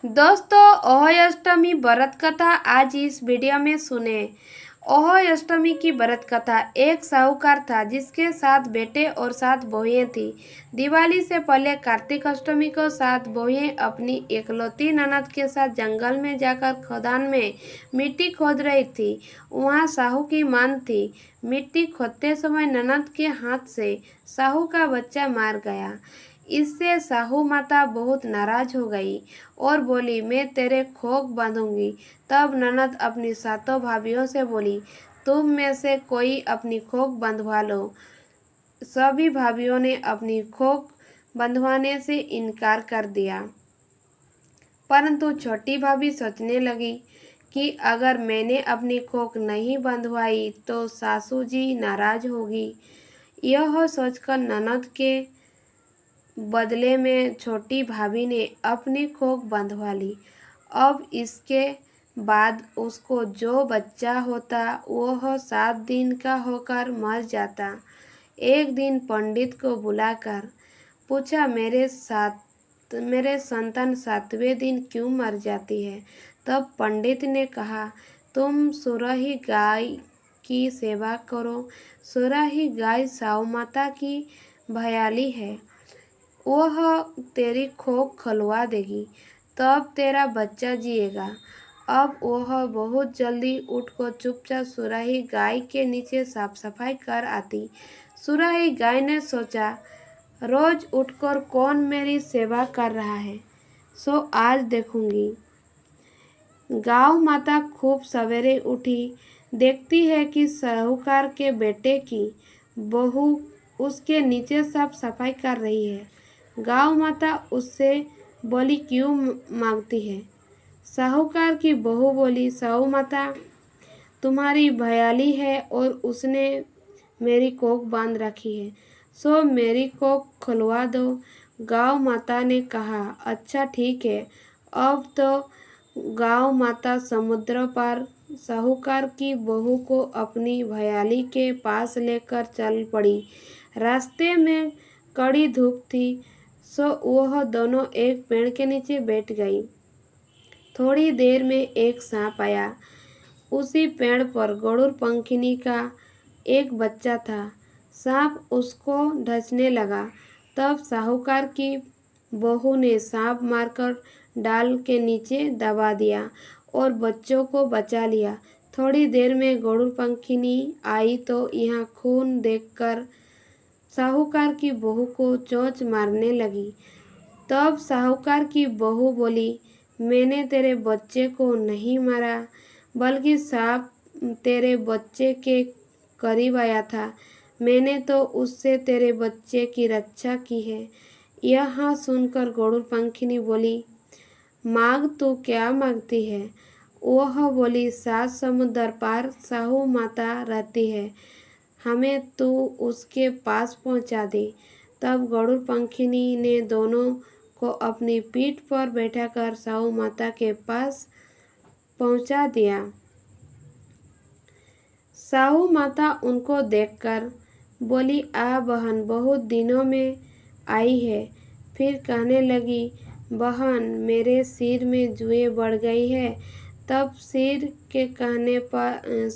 दोस्तों, अहोई अष्टमी व्रत कथा आज इस वीडियो में सुने। अहोई अष्टमी की व्रत कथा। एक साहूकार था जिसके 7 बेटे और 7 बहुएं थी। दिवाली से पहले कार्तिक अष्टमी को 7 बहुएं अपनी एकलौती ननद के साथ जंगल में जाकर खदान में मिट्टी खोद रही थी। वहाँ साहू की मान थी। मिट्टी खोदते समय ननद के हाथ से साहू का बच्चा मार गया। इससे साहू माता बहुत नाराज हो गई और बोली, मैं तेरे खोक बांधूंगी। तब ननद अपनी 7 भाभियों से बोली, तुम में से कोई अपनी खोक बंधवा लो। सभी भाभियों ने अपनी खोक बंधवाने से इनकार कर दिया, परंतु छोटी भाभी सोचने लगी कि अगर मैंने अपनी खोक नहीं बंधवाई तो सासू जी नाराज होगी। यह सोचकर ननद के बदले में छोटी भाभी ने अपनी खोक बंधवा ली। अब इसके बाद उसको जो बच्चा होता वह 7 दिन का होकर मर जाता। एक दिन पंडित को बुलाकर पूछा, मेरे संतान 7वें दिन क्यों मर जाती है? तब पंडित ने कहा, तुम सुरही गाय की सेवा करो। सुरही गाय साहू माता की भयाली है, वह तेरी खोक खुलवा देगी, तब तेरा बच्चा जिएगा। अब वह बहुत जल्दी उठकर चुपचाप सुराही गाय के नीचे साफ सफाई कर आती। सुराही गाय ने सोचा, रोज उठकर कौन मेरी सेवा कर रहा है, सो आज देखूंगी। गाँव माता खूब सवेरे उठी, देखती है कि साहूकार के बेटे की बहू उसके नीचे साफ सफाई कर रही है। गाँव माता उससे बोली, क्यों मांगती है? साहूकार की बहू बोली, साहू माता, तुम्हारी भयाली है और उसने मेरी कोख बांध रखी है, सो मेरी कोख खुलवा दो। गाँव माता ने कहा, अच्छा ठीक है। अब तो गाँव माता समुद्र पार साहूकार की बहू को अपनी भयाली के पास लेकर चल पड़ी। रास्ते में कड़ी धूप थी, सो वह दोनों एक पेड़ के नीचे बैठ गई। थोड़ी देर में एक सांप आया। उसी पेड़ पर गरुड़ पंखिनी का एक बच्चा था। सांप उसको डसने लगा। तब साहूकार की बहू ने सांप मारकर डाल के नीचे दबा दिया और बच्चों को बचा लिया। थोड़ी देर में गरुड़ पंखिनी आई तो यहाँ खून देखकर साहूकार की बहू को चोंच मारने लगी। तब साहूकार की बहू बोली, मैंने तेरे बच्चे को नहीं मारा, बल्कि सांप तेरे बच्चे के करीब आया था। मैंने तो उससे तेरे बच्चे की रक्षा की है। यह सुनकर गरुड़ पंखिनी बोली, मांग तू क्या मांगती है? वह बोली, 7 समुद्र पार साहू माता रहती है, हमें तू उसके पास पहुंचा दे। तब गरुड़ पंखिनी ने दोनों को अपनी पीठ पर बैठाकर साहू माता के पास पहुंचा दिया। साहू माता उनको देखकर बोली, आ बहन, बहुत दिनों में आई है। फिर कहने लगी, बहन, मेरे सिर में जुएं बढ़ गई है। तब सिर के कहने पर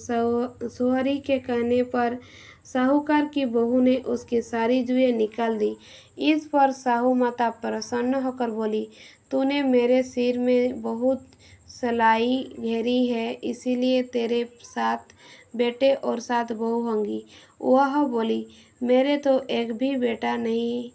सोहरी के कहने पर साहूकार की बहू ने उसकी सारी जुएं निकाल दी। इस पर साहू माता प्रसन्न होकर बोली, तूने मेरे सिर में बहुत सलाई घेरी है, इसीलिए तेरे 7 बेटे और 7 बहू होंगी। वह बोली, मेरे तो एक भी बेटा नहीं,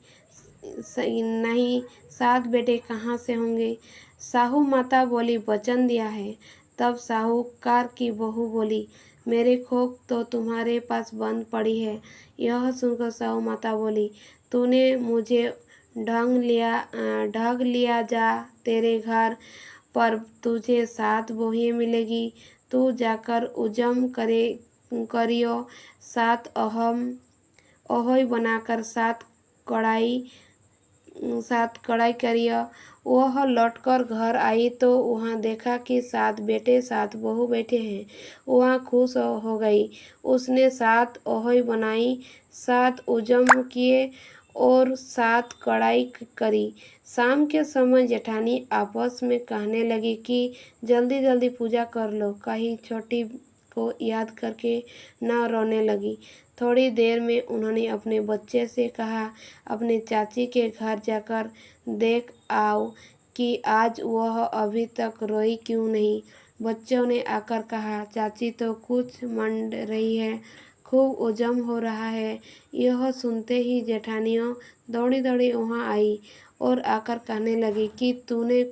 7 बेटे कहाँ से होंगे? साहू माता बोली, वचन दिया है। तब साहूकार की बहू बोली, मेरे खोक तो तुम्हारे पास बंद पड़ी है। यह सुनकर साहू माता बोली, तूने मुझे ढंग लिया जा, तेरे घर पर तुझे 7 बहुएं मिलेगी। तू जाकर उजम करियो 7 अहोई बनाकर 7 कढ़ाई करियो। वह लौटकर घर आई तो वहाँ देखा कि 7 बेटे 7 बहू बैठे हैं। वह खुश हो गई। उसने 7 अहोई बनाई, 7 उजम किए और साथ कड़ाई करी। शाम के समय जेठानी आपस में कहने लगी कि जल्दी जल्दी पूजा कर लो, कहीं छोटी को याद करके न रोने लगी। थोड़ी देर में उन्होंने अपने बच्चे से कहा, अपने चाची के घर जाकर देख आओ कि आज वह अभी तक रोई क्यों नहीं। बच्चों ने आकर कहा, चाची तो कुछ मंड रही है, खूब उजम हो रहा है। यह सुनते ही जेठानियों दौड़ी दौड़ी वहाँ आई और आकर कहने लगी कि तूने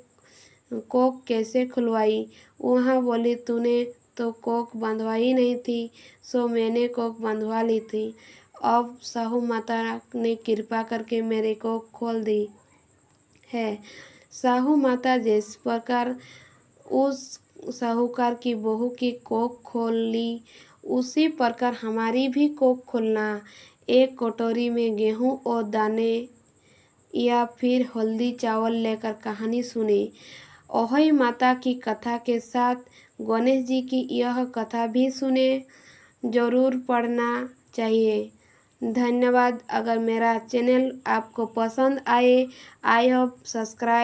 कोक कैसे खुलवाई। वहाँ बोली, तूने तो कोक बंधवाई नहीं थी, सो मैंने कोक बंधवा ली थी। अब साहू माता ने कृपा करके मेरे कोक खोल दी है। साहू माता जिस प्रकार उस साहूकार की बहू की कोख खोल ली, उसी प्रकार हमारी भी कोख खोलना। एक कटोरी में गेहूं और दाने या फिर हल्दी चावल लेकर कहानी सुने। अहोई माता की कथा के साथ गणेश जी की यह कथा भी सुने। ज़रूर पढ़ना चाहिए। धन्यवाद। अगर मेरा चैनल आपको पसंद आए, आई होप सब्सक्राइब